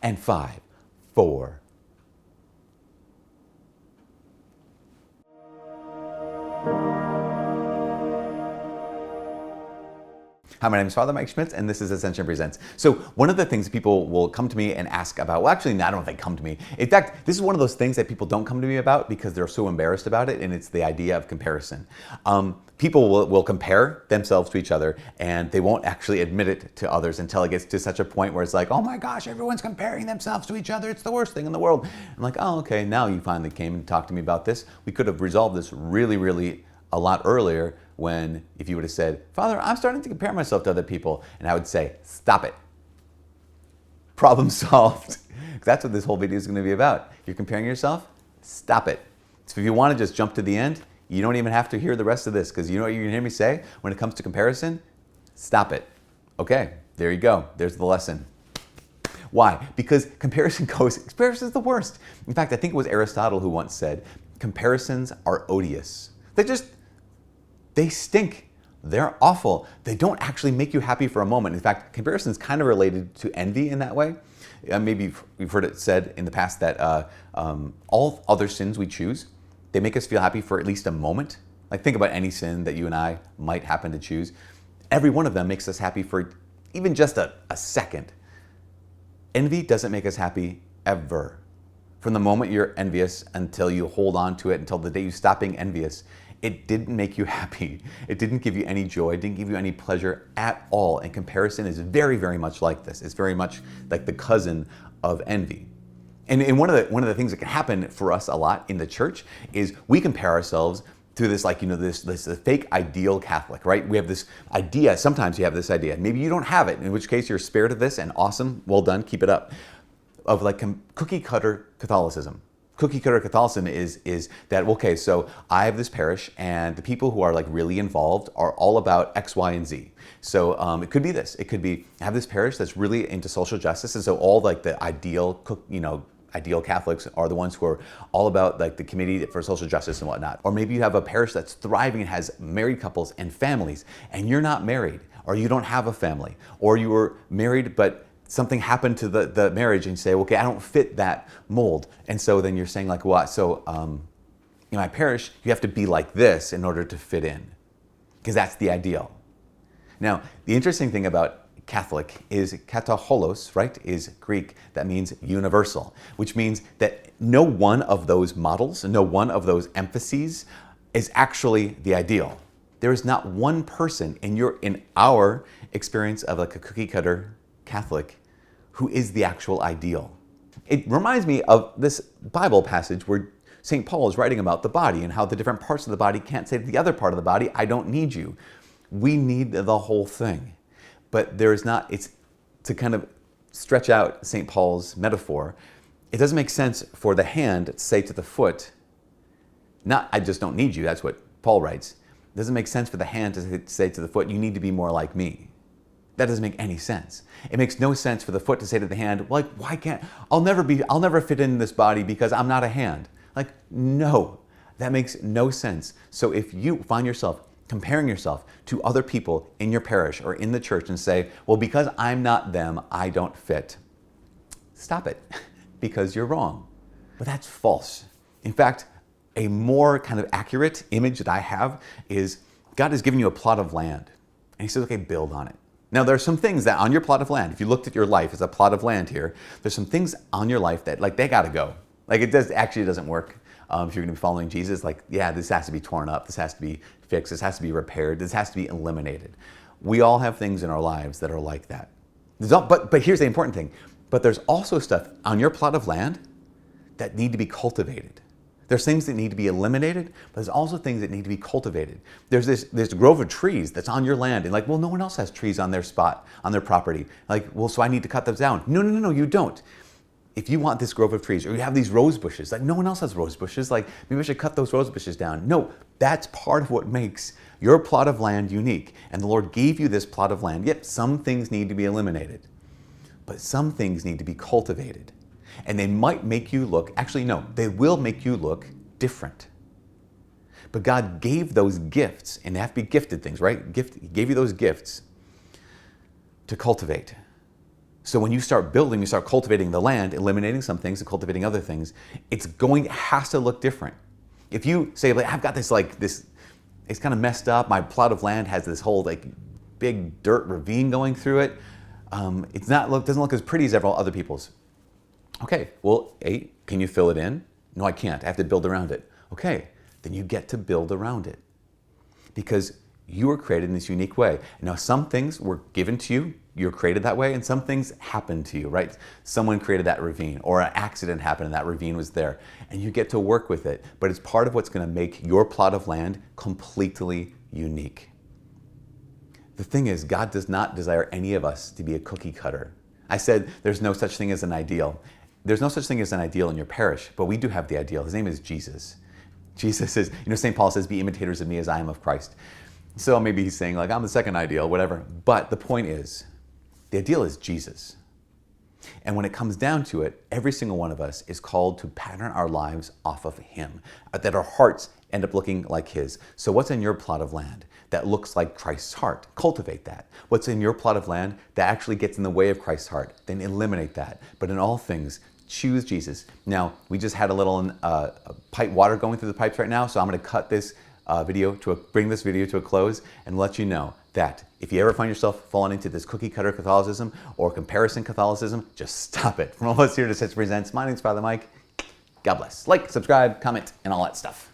and 5, 4. Hi, my name is Father Mike Schmitz, and this is Ascension Presents. So one of the things people will come to me and ask about, well, actually, I don't know if they come to me. In fact, this is one of those things that people don't come to me about because they're so embarrassed about it, and it's the idea of comparison. People will compare themselves to each other, and they won't actually admit it to others until it gets to such a point where it's like, oh my gosh, everyone's comparing themselves to each other. It's the worst thing in the world. I'm like, oh, okay, now you finally came and talked to me about this. We could have resolved this really a lot earlier when, if you would have said, Father, I'm starting to compare myself to other people, and I would say, stop it. Problem solved. That's what this whole video is going to be about. You're comparing yourself? Stop it. So if you want to just jump to the end, you don't even have to hear the rest of this, because you know what you're going to hear me say when it comes to comparison? Stop it. Okay, there you go. There's the lesson. Why? Because comparison is the worst. In fact, I think it was Aristotle who once said, comparisons are odious. They stink. They're awful. They don't actually make you happy for a moment. In fact, comparison is kind of related to envy in that way. Maybe you've heard it said in the past that all other sins we choose, they make us feel happy for at least a moment. Like think about any sin that you and I might happen to choose. Every one of them makes us happy for even just a second. Envy doesn't make us happy ever. From the moment you're envious until you hold on to it, until the day you stop being envious, it didn't make you happy. It didn't give you any joy. It didn't give you any pleasure at all. And comparison is very much like this. It's very much like the cousin of envy. And one of the things that can happen for us a lot in the church is we compare ourselves to this, like, this fake ideal Catholic, right? We have this idea. Sometimes you have this idea. Maybe you don't have it, in which case you're spared of this, and awesome, well done, keep it up. Of like cookie cutter Catholicism. Cookie cutter Catholicism is that, okay, so I have this parish and the people who are like really involved are all about X, Y, and Z. So it could be this. It could be, I have this parish that's really into social justice, and so all like the ideal Catholics are the ones who are all about like the committee for social justice and whatnot. Or maybe you have a parish that's thriving and has married couples and families, and you're not married, or you don't have a family, or you were married but something happened to the marriage, and you say, okay, I don't fit that mold. And so then you're saying like, what? So in my parish, you have to be like this in order to fit in, because that's the ideal. Now, the interesting thing about Catholic is kataholos, right, is Greek. That means universal, which means that no one of those models, no one of those emphases is actually the ideal. There is not one person in our experience of like a cookie cutter Catholic who is the actual ideal. It reminds me of this Bible passage where St. Paul is writing about the body and how the different parts of the body can't say to the other part of the body, I don't need you. We need the whole thing. But there is not, it's to kind of stretch out St. Paul's metaphor, it doesn't make sense for the hand to say to the foot, not, I just don't need you, that's what Paul writes. It doesn't make sense for the hand to say to the foot, you need to be more like me. That doesn't make any sense. It makes no sense for the foot to say to the hand, like, why can't, I'll never fit in this body because I'm not a hand. Like, no, that makes no sense. So if you find yourself comparing yourself to other people in your parish or in the church and say, well, because I'm not them, I don't fit. Stop it, because you're wrong. But that's false. In fact, a more kind of accurate image that I have is God has given you a plot of land. And he says, okay, build on it. Now, there are some things that on your plot of land, if you looked at your life as a plot of land here, there's some things on your life that, like, they got to go. Like, it doesn't work. If you're going to be following Jesus, like, yeah, this has to be torn up. This has to be fixed. This has to be repaired. This has to be eliminated. We all have things in our lives that are like that. But here's the important thing. But there's also stuff on your plot of land that need to be cultivated. There's things that need to be eliminated, but there's also things that need to be cultivated. There's this grove of trees that's on your land, and like, well, no one else has trees on their spot, on their property. Like, well, so I need to cut those down. No, you don't. If you want this grove of trees, or you have these rose bushes, like no one else has rose bushes, like maybe I should cut those rose bushes down. No, that's part of what makes your plot of land unique. And the Lord gave you this plot of land. Yep, some things need to be eliminated, but some things need to be cultivated. And they might make you look, actually no, they will make you look different. But God gave those gifts, and they have to be gifted things, right? He gave you those gifts to cultivate. So when you start building, you start cultivating the land, eliminating some things and cultivating other things, it has to look different. If you say, like, I've got this, it's kind of messed up, my plot of land has this whole big dirt ravine going through it, doesn't look as pretty as other people's. Okay, well, can you fill it in? No, I can't. I have to build around it. Okay, then you get to build around it. Because you were created in this unique way. Now, some things were given to you, you're created that way, and some things happened to you, right? Someone created that ravine, or an accident happened and that ravine was there, and you get to work with it. But it's part of what's going to make your plot of land completely unique. The thing is, God does not desire any of us to be a cookie cutter. I said there's no such thing as an ideal. There's no such thing as an ideal in your parish, but we do have the ideal. His name is Jesus. Jesus is, St. Paul says, be imitators of me as I am of Christ. So maybe he's saying, I'm the second ideal, whatever. But the point is, the ideal is Jesus. And when it comes down to it, every single one of us is called to pattern our lives off of him, that our hearts end up looking like his. So what's in your plot of land that looks like Christ's heart? Cultivate that. What's in your plot of land that actually gets in the way of Christ's heart? Then eliminate that. But in all things, choose Jesus. Now, we just had a little pipe water going through the pipes right now, so I'm going to cut this bring this video to a close and let you know that if you ever find yourself falling into this cookie cutter Catholicism or comparison Catholicism, just stop it. From all of us here at Ascension Presents, my name's Father Mike. God bless. Like, subscribe, comment, and all that stuff.